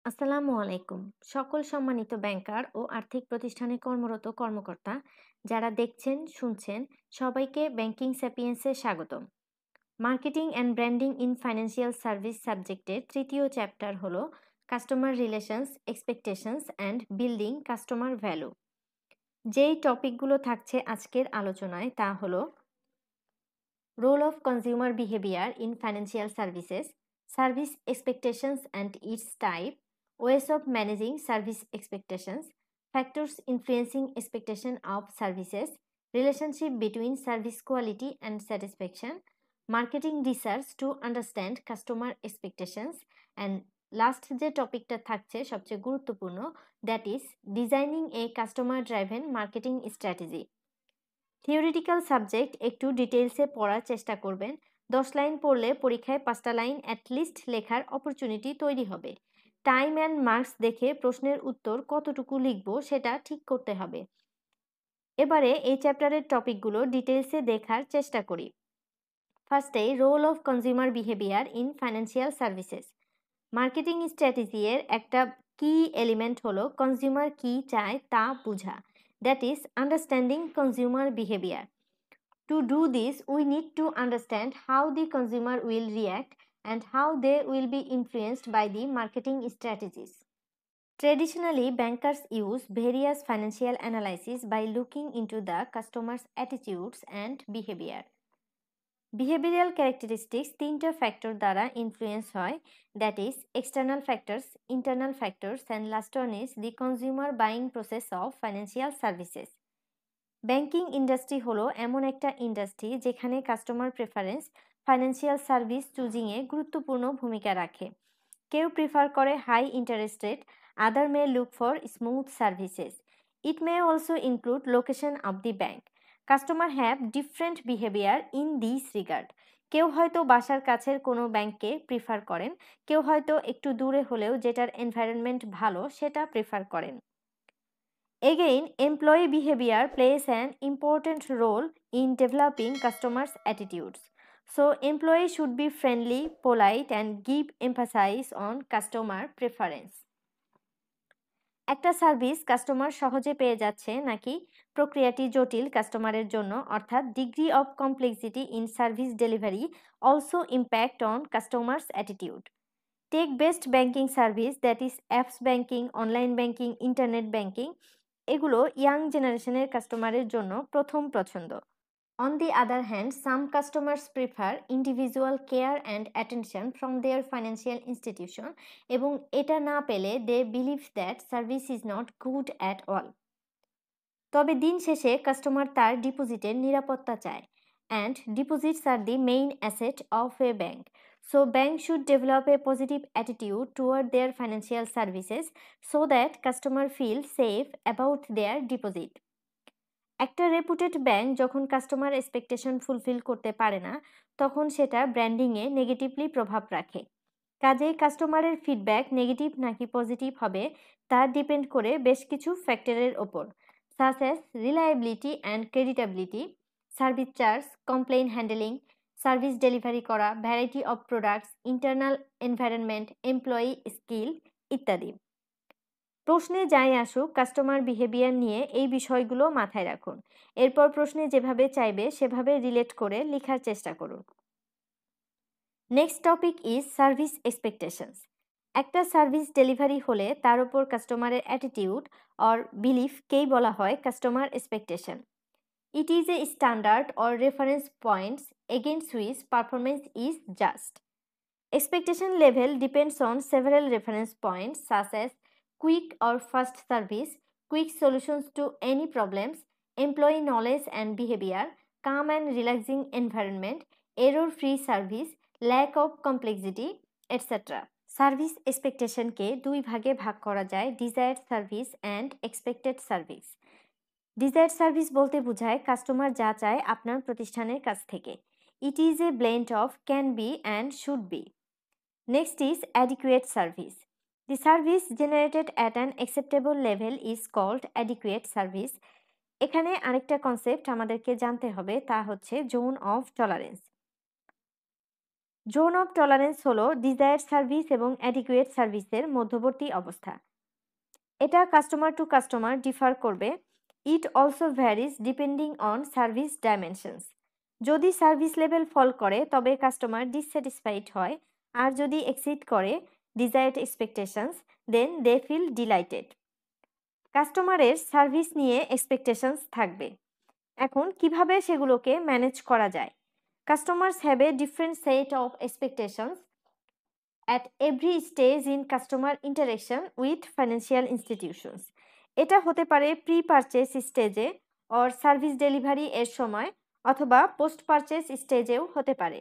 আসসালামু আলাইকুম। সকল সম্মানিত ব্যাংকার ও আর্থিক প্রতিষ্ঠানে কর্মরত কর্মকর্তা যারা দেখছেন, শুনছেন, সবাইকে ব্যাংকিং স্যাপিয়েন্সে স্বাগতম। Marketing and branding in financial service সাবজেক্টের তৃতীয় চ্যাপ্টার হলো customer relations, expectations and building customer value. যেই টপিকগুলো থাকছে আজকের আলোচনায় তা হলো role of consumer behavior in financial services, service expectations and its type, ways of managing service expectations, factors influencing expectation of services, relationship between service quality and satisfaction, marketing research to understand customer expectations, and last যে টপিকটা থাকছে সবচেয়ে গুরুত্বপূর্ণ, that is designing A customer driven marketing strategy. Theoretical subject একটু ডিটেলসে পড়ার চেষ্টা করবেন। 10 লাইন পড়লে পরীক্ষায় 5টা লাইন অ্যাটলিস্ট লেখার অপরচুনিটি তৈরি হবে। টাইম অ্যান্ড মার্কস দেখে প্রশ্নের উত্তর কতটুকু লিখব সেটা ঠিক করতে হবে। এবারে এই চ্যাপ্টারের টপিকগুলো ডিটেলসে দেখার চেষ্টা করি। ফার্স্টে role of consumer behavior in financial services. Marketing strategy এর একটা কি এলিমেন্ট হলো কনজিউমার কি চায় তা বোঝা, that is understanding consumer behaviour. To do this, we need to understand how the consumer will react and how they will be influenced by the marketing strategies. Traditionally, bankers use various financial analysis by looking into the customer's attitudes and behavior. Behavioral characteristics তিনটা factor দ্বারা influence হয়, that is external factors, internal factors and last one is the consumer buying process of financial services. Banking industry হলো এমন একটা industry যেখানে customer preference financial service চুজিংয়ে গুরুত্বপূর্ণ ভূমিকা রাখে। কেউ প্রিফার করে high interest rate, other may look for smooth services. It may also include location of the bank. Customer have different behavior in this regard. কেউ হয়তো বাসার কাছের কোনো ব্যাংককে প্রিফার করেন, কেউ হয়তো একটু দূরে হলেও যেটার এনভায়রনমেন্ট ভালো সেটা প্রিফার করেন। Again, employee behavior plays an important role in developing customers' attitudes. So, employees should be friendly, polite, and give emphasis on customer preference. একটা সার্ভিস কাস্টমার সহজে পেয়ে যাচ্ছে নাকি প্রক্রিয়াটি জটিল কাস্টমারের জন্য, অর্থাৎ degree of complexity in service delivery also impact on customers attitude. Tech based banking service, that is apps banking, online banking, internet banking, এগুলো ইয়াং জেনারেশনের কাস্টমারের জন্য প্রথম পছন্দ। On the other hand, some customers prefer individual care and attention from their financial institution, এবং এটা না পেলে they believe that service is not good at all. তবে দিন শেষে কাস্টমার তার ডিপোজিটের নিরাপত্তা চায়, and deposits are the main asset of a bank. So banks should develop a positive attitude toward their financial services so that customer feel safe about their deposit. একটা রেপুটেড bank যখন customer expectation fulfil করতে পারে না, তখন সেটা ব্র্যান্ডিংয়ে negatively প্রভাব রাখে। কাজেই কাস্টমারের ফিডব্যাক নেগেটিভ নাকি পজিটিভ হবে তা ডিপেন্ড করে বেশ কিছু ফ্যাক্টরের ওপর, such as reliability and creditability, service charge, complain handling, service delivery করা, variety of products, internal environment, employee skill ইত্যাদি। প্রশ্নে যাই আসুক, কাস্টমার বিহেভিয়ার নিয়ে এই বিষয়গুলো মাথায় রাখুন। এরপর প্রশ্নে যেভাবে চাইবে সেভাবে রিলেট করে লেখার চেষ্টা করুন। Next topic is service expectations. একটা সার্ভিস ডেলিভারি হলে তার উপর কাস্টমারের অ্যাটিটিউড অর বিলিফকেই বলা হয় customer expectation. It is a standard or reference points against which performance is judged. Expectation level depends on several reference points such as quick or fast service, quick solutions to any problems, employee knowledge and behavior, calm and relaxing environment, error-free service, lack of complexity, etc. Service এক্সপেকটেশনকে দুই ভাগে ভাগ করা যায়, desired service and expected service. Desired service বলতে বোঝায় customer যা চায় আপনার প্রতিষ্ঠানের কাছ থেকে। It is a blend of can be and should be. Next is adequate service. The service generated at an acceptable level is called adequate service. এখানে আরেকটা কনসেপ্ট আমাদেরকে জানতে হবে, তা হচ্ছে zone of tolerance. Zone of tolerance হলো desired service এবং adequate সার্ভিসের মধ্যবর্তী অবস্থা। এটা কাস্টমার টু কাস্টমার ডিফার করবে। It also varies depending on service dimensions. যদি সার্ভিস লেভেল ফল করে তবে কাস্টমার ডিসস্যাটিসফাইড হয়, আর যদি এক্সিড করে desired expectations then they feel delighted. কাস্টমারের সার্ভিস নিয়ে এক্সপেকটেশনস থাকবে। এখন কিভাবে সেগুলোকে ম্যানেজ করা যায়? Customers have a different set of expectations at every stage in customer interaction with financial institutions. এটা হতে পারে প্রি পারচেজ স্টেজে অর সার্ভিস ডেলিভারি এর সময়, অথবা পোস্ট পারচেজ স্টেজেও হতে পারে।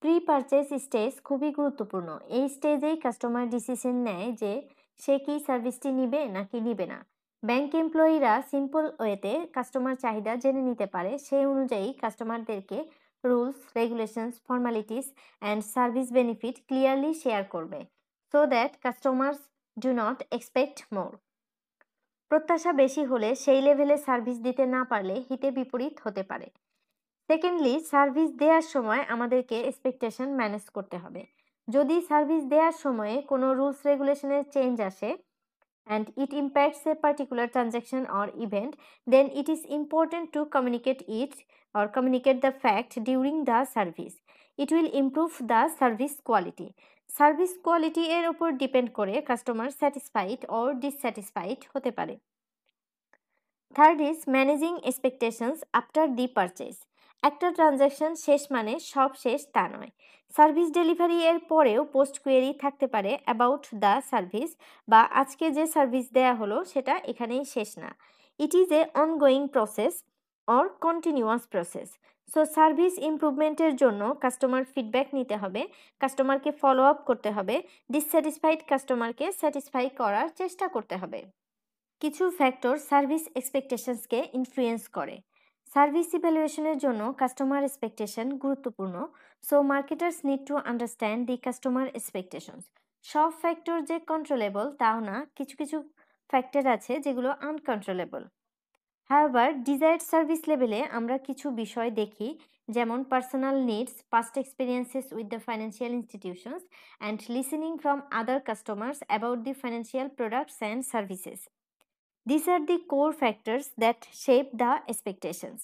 প্রি পারচেজ স্টেজ খুবই গুরুত্বপূর্ণ। এই স্টেজেই কাস্টমার ডিসিশন নেয় যে সে কি সার্ভিসটি নিবে নাকি নিবে না। ব্যাংক এমপ্লয়িরা সিম্পল ওয়েতে কাস্টমার চাহিদা জেনে নিতে পারে, সেই অনুযায়ী কাস্টমারদেরকে rules, regulations, formalities and service benefit clearly share করবে, so that customers do not expect more. প্রত্যাশা বেশি হলে সেই লেভেলে সার্ভিস দিতে না পারলে হিতে বিপরীত হতে পারে। সেকেন্ডলি, সার্ভিস দেওয়ার সময় আমাদেরকে এক্সপেকটেশন ম্যানেজ করতে হবে। যদি সার্ভিস দেওয়ার সময়ে কোনো রুলস রেগুলেশনের চেঞ্জ আসে and it impacts a particular transaction or event, then it is important to communicate it or communicate the fact during the service. It will improve the service quality. Service quality এর উপর depend করে customer satisfied or dissatisfied হতে পারে। Third is managing expectations after the purchase. একটা transaction শেষ মানে সব শেষ তা নয়। সার্ভিস ডেলিভারি এর পরেও পোস্ট কোয়েরি থাকতে পারে অ্যাবাউট দ্য সার্ভিস, বা আজকে যে সার্ভিস দেয়া হলো সেটা এখানেই শেষ না। It is a ongoing process or continuous process. So service ইমপ্রুভমেন্টের জন্য কাস্টমার ফিডব্যাক নিতে হবে, কাস্টমারকে ফলো আপ করতে হবে, ডিসস্যাটিসফাইড কাস্টমারকে স্যাটিসফাই করার চেষ্টা করতে হবে। কিছু ফ্যাক্টর সার্ভিস এক্সপেকটেশনসকে ইনফ্লুয়েন্স করে। সার্ভিস ইভ্যালুয়েশনের জন্য কাস্টমার এক্সপেকটেশন গুরুত্বপূর্ণ, so marketers need to understand the customer expectations. সব ফ্যাক্টর যে কন্ট্রোলেবল তাও না, কিছু কিছু ফ্যাক্টর আছে যেগুলো আনকন্ট্রোলেবল। হাওয়েভার ডিজায়ার্ড সার্ভিস লেভেলে আমরা কিছু বিষয় দেখি, যেমন personal needs, past experiences with the financial institutions and listening from other customers about the financial products and services. These are the core factors that shape the expectations.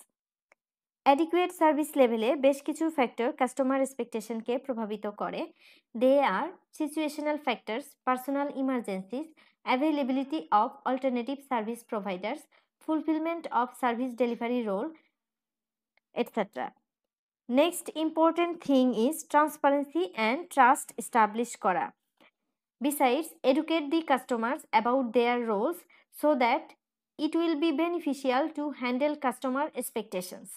Adequate service level এ বেশ কিছু factor customer এক্সপেকটেশনকে প্রভাবিত করে। They are situational factors, personal emergencies, availability of alternative service providers, fulfillment of service delivery role, etc. Next important thing is transparency and trust establish করা। Besides, educate the customers about their roles so that it will be beneficial to handle customer expectations.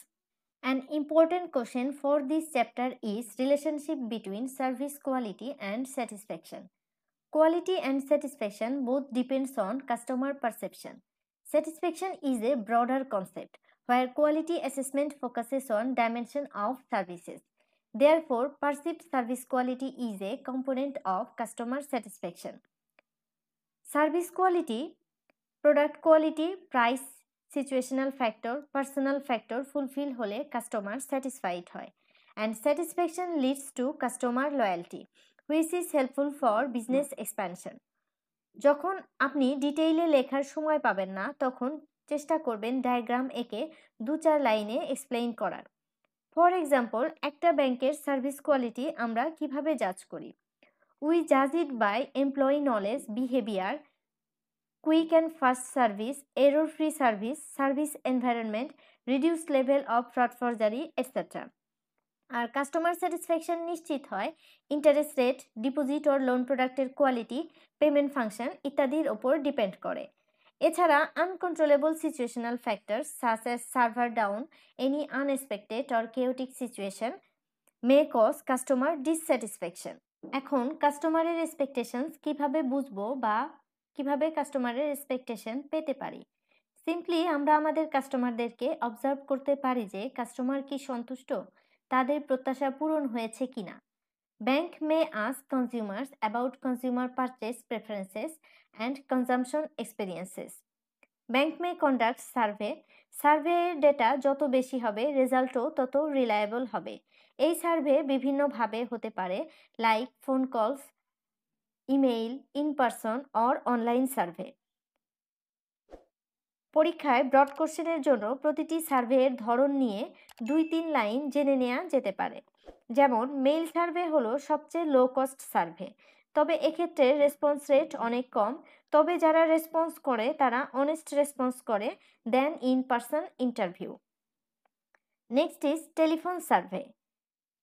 An important question for this chapter is relationship between service quality and satisfaction. Quality and satisfaction both depends on customer perception. Satisfaction is a broader concept where quality assessment focuses on dimension of services. Therefore, perceived service quality is a component of customer satisfaction. Service quality, product quality, price, situational factor, personal factor fulfill হলে customer satisfied হয়, and satisfaction leads to customer loyalty, which is helpful for business expansion. যখন আপনি ডিটেইলে লেখার সময় পাবেন না তখন চেষ্টা করবেন ডায়াগ্রাম এঁকে 2-4 লাইনে এক্সপ্লেইন করার। ফর এক্সাম্পল, একটা ব্যাংকের সার্ভিস কোয়ালিটি আমরা কিভাবে জাজ করি? উই জাজ it by employee knowledge, behaviour, quick and fast service, error free service, service environment, reduce level of fraud forgery, etcetera. আর কাস্টমার স্যাটিসফ্যাকশন নিশ্চিত হয় interest rate, deposit or loan প্রোডাক্টের কোয়ালিটি, পেমেন্ট ফাংশন ইত্যাদির ওপর depend করে। এছাড়া uncontrollable situational factors such as server down, any unexpected or chaotic situation may cause customer dissatisfaction. এখন কাস্টমারের এক্সপেকটেশনস কিভাবে বুঝবো বা কিভাবে কাস্টমারের এক্সপেকটেশন পেতে পারি? সিম্পলি আমরা আমাদের কাস্টমারদেরকে অবজার্ভ করতে পারি যে কাস্টমার কি সন্তুষ্ট, তাদের প্রত্যাশা পূরণ হয়েছে কিনা। Bank May ask consumers about consumer purchase preferences and consumption experiences. Bank May conduct survey. Survey data যত বেশি হবে রেজাল্টও তত রিলায়েবল হবে। এই সার্ভে বিভিন্নভাবে হতে পারে, like phone calls, email, in person or online survey. পরীক্ষায় ব্রড কোশ্চেনের জন্য প্রতিটি সার্ভের ধরন নিয়ে 2-3 লাইন জেনে নেওয়া যেতে পারে। যেমন মেইল সার্ভে হলো সবচেয়ে লো কস্ট সার্ভে, তবে এক্ষেত্রে রেসপন্স রেট অনেক কম, তবে যারা রেসপন্স করে তারা অনেস্ট রেসপন্স করে দেন in person interview. Next is telephone survey.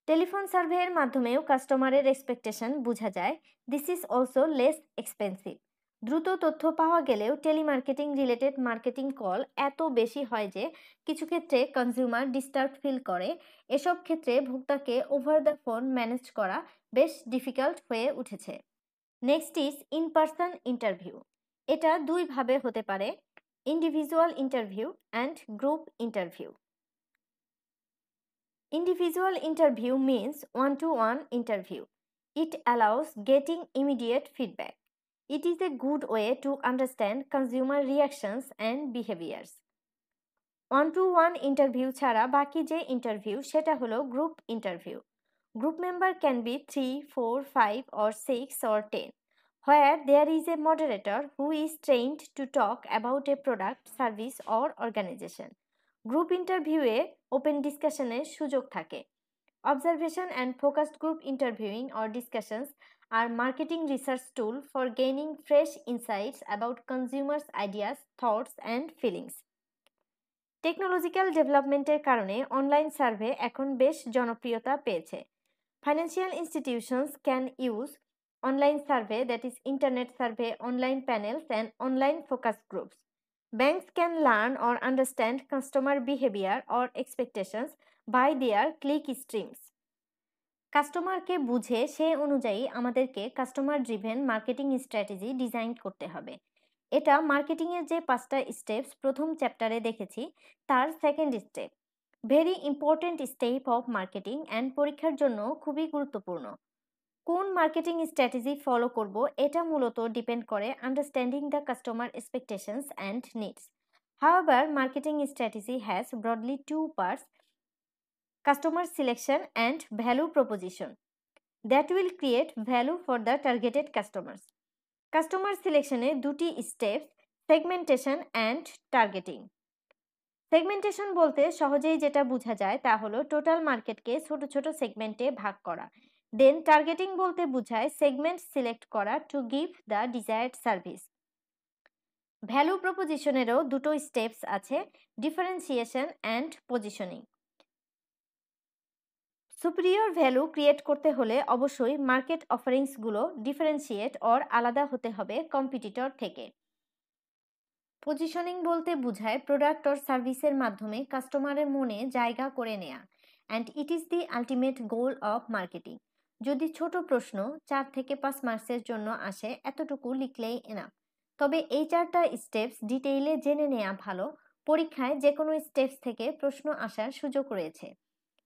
Telephone সার্ভের মাধ্যমেও কাস্টমারের এক্সপেকটেশন বোঝা যায়। This is also less expensive. দ্রুত তথ্য পাওয়া গেলেও টেলিমার্কেটিং রিলেটেড মার্কেটিং কল এত বেশি হয় যে কিছু ক্ষেত্রে কনজিউমার ডিস্টার্ব ফিল করে। এসব ক্ষেত্রে ভোক্তাকে ওভার দ্য ফোন ম্যানেজ করা বেশ ডিফিকাল্ট হয়ে উঠেছে। Next is in person interview. এটা দুইভাবে হতে পারে, individual interview and group interview. Individual interview means one-to-one interview. It allows getting immediate feedback. It is a good way to understand consumer reactions and behaviors. One-to-one interview ছাড়া বাকি যে interview সেটা হলো group interview. Group member can be 3, 4, 5 or 6 or 10, where there is a moderator who is trained to talk about a product, service or organization. Group ইন্টারভিউয়ে open ডিসকাশনের সুযোগ থাকে। Observation and focused group interviewing or discussions are marketing research tool for gaining fresh insights about consumers' ideas, thoughts and feelings. Technological ডেভেলপমেন্টের কারণে online survey এখন বেশ জনপ্রিয়তা পেয়েছে। Financial institutions can use online survey, that is internet survey, online panels and online focus groups. Banks can learn or understand customer behavior or expectations by their click streams. কাস্টমারকে বুঝে সে অনুযায়ী আমাদেরকে customer driven marketing strategy design করতে হবে। এটা মার্কেটিংয়ের যে 5টা স্টেপস প্রথম চ্যাপ্টারে দেখেছি তার second step. Very important step of marketing and পরীক্ষার জন্য খুবই গুরুত্বপূর্ণ। কোন মার্কেটিং স্ট্র্যাটেজি ফলো করব এটা মূলত ডিপেন্ড করে understanding the customer expectations and needs. However, marketing strategy has broadly two parts: customer selection and value proposition that will create value for the targeted customers. Customer selection এ দুটি steps, segmentation and targeting. Segmentation বলতে সহজেই যেটা বোঝা যায় তা হলো total মার্কেটকে ছোট ছোট সেগমেন্টে ভাগ করা। দেন টার্গেটিং বলতে বোঝায় সেগমেন্ট সিলেক্ট করা to give the desired service. Value প্রপোজিশনেরও দুটো স্টেপস আছে, differentiation and positioning. Superior value create করতে হলে অবশ্যই মার্কেট অফারিংসগুলো ডিফারেন্সিয়েট অর আলাদা হতে হবে কম্পিটিটর থেকে। পজিশনিং বলতে বোঝায় প্রোডাক্ট অর সার্ভিসের মাধ্যমে কাস্টমারের মনে জায়গা করে নেয়া, and it is the ultimate goal of marketing. যদি ছোট প্রশ্ন 4 থেকে 5 মার্কসের জন্য আসে এতটুকু লিখলেই এনাফ। তবে এই 4টা স্টেপস ডিটেইলে জেনে নেওয়া ভালো, পরীক্ষায় যে কোনো স্টেপস থেকে প্রশ্ন আসার সুযোগ রয়েছে।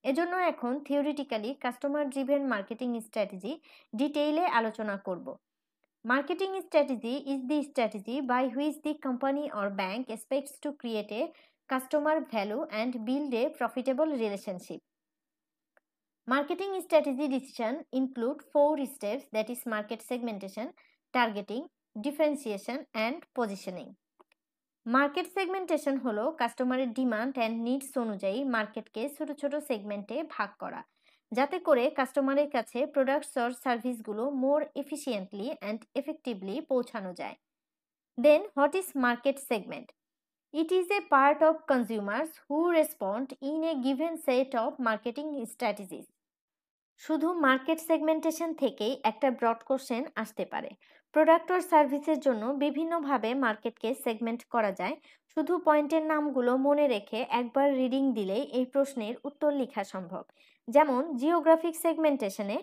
এজন্য এখন theoretically customer driven marketing strategy ডিটেইলে আলোচনা করব। Marketing strategy is the strategy by which the company or bank expects to create a customer value and build a profitable relationship. Marketing strategy decision include 4 steps, that is market segmentation, targeting, differentiation and positioning. Market segmentation হলো কাস্টমারের demand and needs অনুযায়ী মার্কেটকে ছোট ছোট সেগমেন্টে ভাগ করা, যাতে করে কাস্টমারের কাছে প্রোডাক্টস অর সার্ভিসগুলো মোর এফিসিয়েন্টলি অ্যান্ড এফেক্টিভলি পৌঁছানো যায়। Then what is market segment? It is a part of consumers who respond in a given set of marketing strategies. শুধু মার্কেট সেগমেন্টেশন থেকেই একটা ব্রড কোশ্চেন আসতে পারে। প্রোডাক্ট অর সার্ভিসের জন্য বিভিন্নভাবে মার্কেটকে সেগমেন্ট করা যায়। শুধু পয়েন্টের নামগুলো মনে রেখে একবার রিডিং দিলেই এই প্রশ্নের উত্তর লেখা সম্ভব। যেমন জিওগ্রাফিক সেগমেন্টেশনে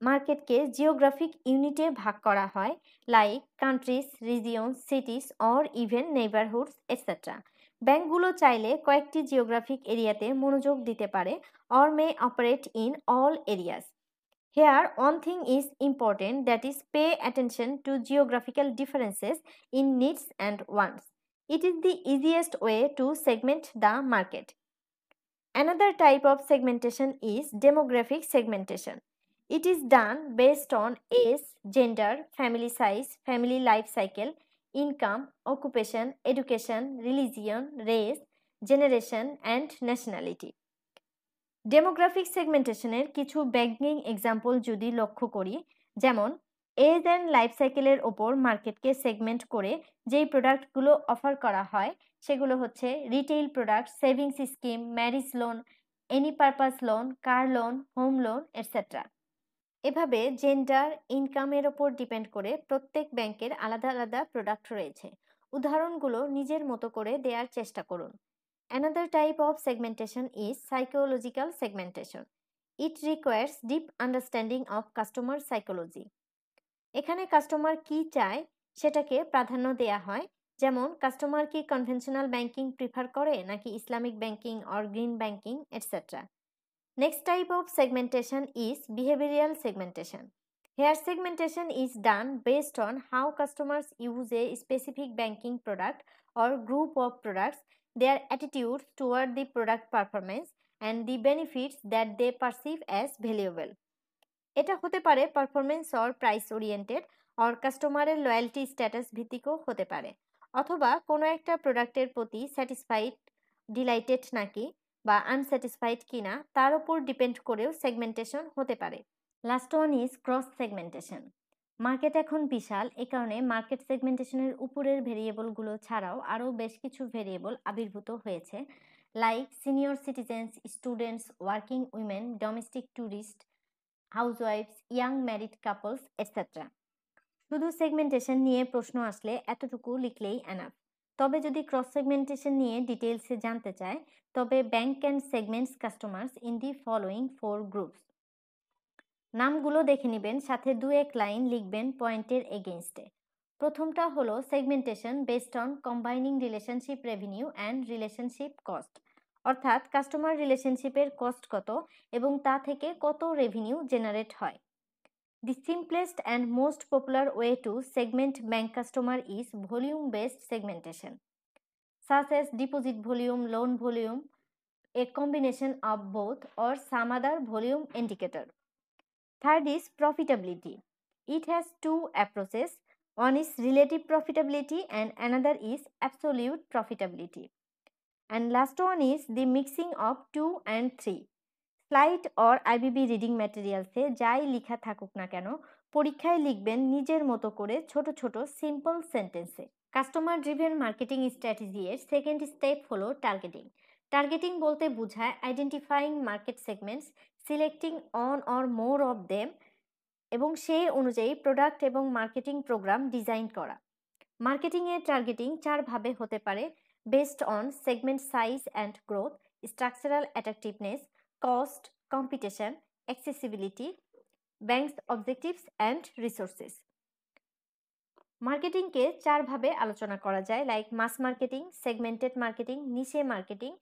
মার্কেটকে জিওগ্রাফিক ইউনিটে ভাগ করা হয়, like countries, regions, cities or even neighbourhoods etcetera. ব্যাংকগুলো চাইলে কয়েকটি জিওগ্রাফিক এরিয়াতে মনোযোগ দিতে পারে or may operate in all areas. Here, one thing is important, that is pay attention to geographical differences in needs and wants. It is the easiest way to segment the market. Another type of segmentation is demographic segmentation. It is done based on age, gender, family size, family life cycle, income, occupation, education, religion, race, generation, and nationality. Demographic সেগমেন্টেশনের কিছু banking example যদি লক্ষ্য করি, যেমন age and life সাইকেলের ওপর মার্কেটকে segment করে যেই প্রোডাক্টগুলো অফার করা হয় সেগুলো হচ্ছে retail product, savings scheme, marriage loan, any purpose loan, car loan, home loan etcetera. এভাবে জেন্ডার, ইনকামের ওপর ডিপেন্ড করে প্রত্যেক ব্যাংকের আলাদা আলাদা প্রোডাক্ট রয়েছে। উদাহরণগুলো নিজের মতো করে দেওয়ার চেষ্টা করুন। Another type of segmentation is psychological segmentation. It requires deep understanding of customer psychology. এখানে কাস্টমার কি চায় সেটাকে প্রাধান্য দেয়া হয়, যেমন কাস্টমার কি কনভেনশনাল ব্যাংকিং প্রিফার করে নাকি Islamic banking or green banking etcetera. Next type of segmentation is behavioral segmentation. Here segmentation is done based on how customers use a specific banking product or group of products, their attitudes toward the product performance, and the benefits that they perceive as valuable. এটা হতে পারে performance or price oriented or কাস্টমারের loyalty status ভিত্তিকও হতে পারে, অথবা কোনো একটা প্রোডাক্টের প্রতি স্যাটিসফাইড, ডিলাইটেড নাকি বা আনস্যাটিসফাইড কিনা তার উপর ডিপেন্ড করেও সেগমেন্টেশন হতে পারে। Last one is cross segmentation. Market এখন বিশাল, এ কারণে মার্কেট সেগমেন্টেশনের উপরের ভেরিয়েবলগুলো ছাড়াও আরও বেশ কিছু ভেরিয়েবল আবির্ভূত হয়েছে, like senior citizens, students, working women, domestic tourist, হাউসওয়াইফস, ইয়াং ম্যারিড কাপলস এটসেট্রা। শুধু সেগমেন্টেশন নিয়ে প্রশ্ন আসলে এতটুকু লিখলেই এনাফ। তবে যদি ক্রস সেগমেন্টেশন নিয়ে ডিটেলসে জানতে চায় তবে bank can segments customers in the following 4 groups. নামগুলো দেখে নেবেন, সাথে 2-1 লাইন লিখবেন পয়েন্টের এগেইনস্টে। প্রথমটা হলো segmentation based on combining relationship revenue and relationship cost, অর্থাৎ কাস্টমার রিলেশনশিপের কস্ট কত এবং তা থেকে কত রেভিনিউ জেনারেট হয়। The simplest and most popular way to segment bank customer is volume-based segmentation, such as deposit volume, loan volume, a combination of both, or some other volume indicator. Third is profitability. It has two approaches. One is relative profitability and another is absolute profitability. And last one is the mixing of 2 and 3. Slide or IBB reading ম্যাটেরিয়ালসে যাই লেখা থাকুক না কেন পরীক্ষায় লিখবেন নিজের মতো করে ছোট ছোট সিম্পল সেন্টেন্সে। কাস্টমার ড্রিভেন মার্কেটিং স্ট্র্যাটেজি এর সেকেন্ড স্টেপ হলো টার্গেটিং। টার্গেটিং বলতে বোঝায় identifying market segments, selecting on or more of them এবং সেই অনুযায়ী প্রোডাক্ট এবং মার্কেটিং প্রোগ্রাম ডিজাইন করা। মার্কেটিংয়ের টার্গেটিং 4 ভাবে হতে পারে, based on segment size and growth, structural attractiveness, cost, competition, accessibility, bank's objectives and resources. মার্কেটিংকে 4 ভাবে আলোচনা করা যায়, like mass marketing, segmented marketing, niche marketing,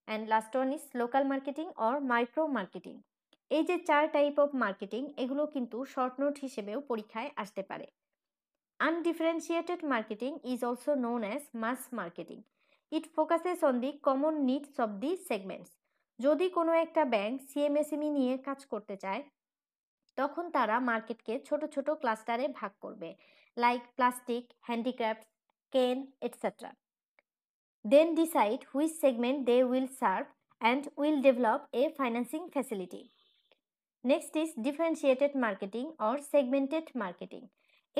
and last one is local marketing or micro marketing. এই যে 4 type of marketing, এগুলো কিন্তু short note হিসেবেও পরীক্ষায় আসতে পারে। Undifferentiated marketing is also known as much marketing. It focuses on the common needs of the segments. যদি কোনো একটা ব্যাংক সিএমএসএমই নিয়ে কাজ করতে চায় তখন তারা মার্কেটকে ছোট ছোট ক্লাস্টারে ভাগ করবে, like plastic, handicrafts, cane etcetera. Then decide which segment they will serve and will develop a financing facility. Next is differentiated marketing or segmented marketing.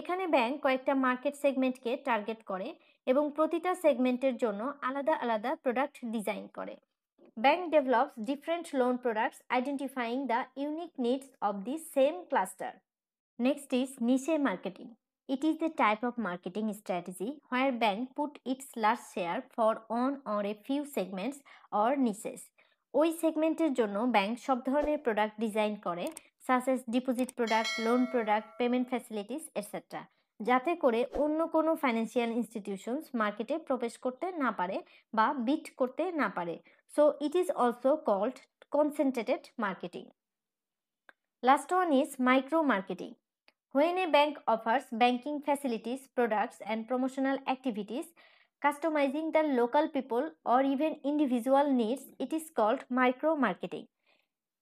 এখানে ব্যাংক কয়েকটা মার্কেট সেগমেন্টকে টার্গেট করে এবং প্রতিটা সেগমেন্টের জন্য আলাদা আলাদা প্রোডাক্ট ডিজাইন করে। Bank develops different loan products identifying the unique needs of the same cluster. Next is niche marketing. It is a type of marketing strategy where bank put its large share for one or a few segments or niches. ওই সেগমেন্টের জন্য bank সব ধরনের product design করে, such as deposit product, loan product, payment facilities etcetera, যাতে করে অন্য কোনো ফাইন্যান্সিয়াল ইনস্টিটিউশনস মার্কেটে প্রবেশ করতে না পারে বা বিট করতে না পারে। So it is also called concentrated marketing. Last one is micro marketing. When a bank offers banking facilities, products and promotional activities, customizing the local people or even individual needs, it is called micro marketing.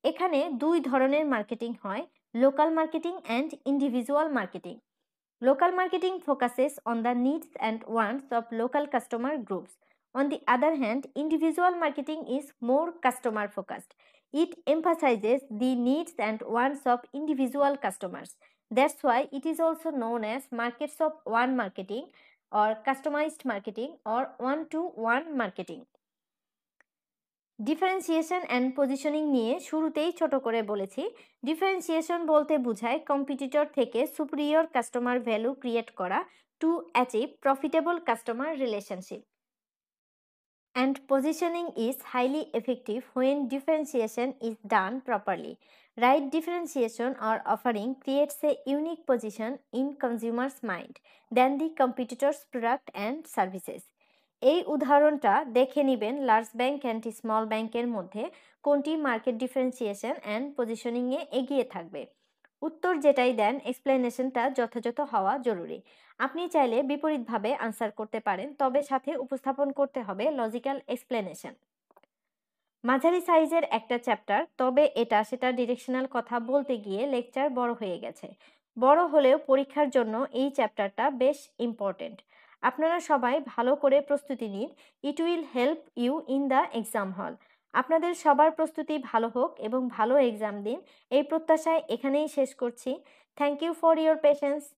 এখানে দুই ধরনের marketing হয়, local marketing and individual marketing. Local marketing focuses on the needs and wants of local customer groups. On the other hand, individual marketing is more customer focused. It emphasizes the needs and wants of individual customers. That's why it is also known as markets of one marketing or customized marketing or one-to-one marketing. Differentiation and positioning নিয়ে শুরুতেই ছোট করে বলেছি। Differentiation বলতে বোঝায় competitor থেকে superior customer value create করা to achieve profitable customer relationship. And positioning is highly effective when differentiation is done properly. Right differentiation or offering creates a unique position in consumer's mind than the competitor's product and services. এই উদাহরণটা দেখে নেবেন large bank and small ব্যাংকের মধ্যে কোনটি market differentiation and পজিশনিংয়ে এগিয়ে থাকবে। উত্তর যেটাই দেন এক্সপ্লেনেশনটা যথাযথ হওয়া জরুরি। আপনি চাইলে বিপরীতভাবে আনসার করতে পারেন, তবে সাথে উপস্থাপন করতে হবে লজিক্যাল এক্সপ্লেনেশন। মাঝারি সাইজের একটা চ্যাপ্টার, তবে এটা সেটা ডিরেকশনাল কথা বলতে গিয়ে লেকচার বড় হয়ে গেছে। বড় হলেও পরীক্ষার জন্য এই চ্যাপ্টারটা বেশ ইম্পর্টেন্ট। আপনারা সবাই ভালো করে প্রস্তুতি নিন। It will help you in the exam hall. আপনাদের সবার প্রস্তুতি ভালো হোক এবং ভালো এক্সাম দিন, এই প্রত্যাশায় এখানেই শেষ করছি। Thank you for your patience.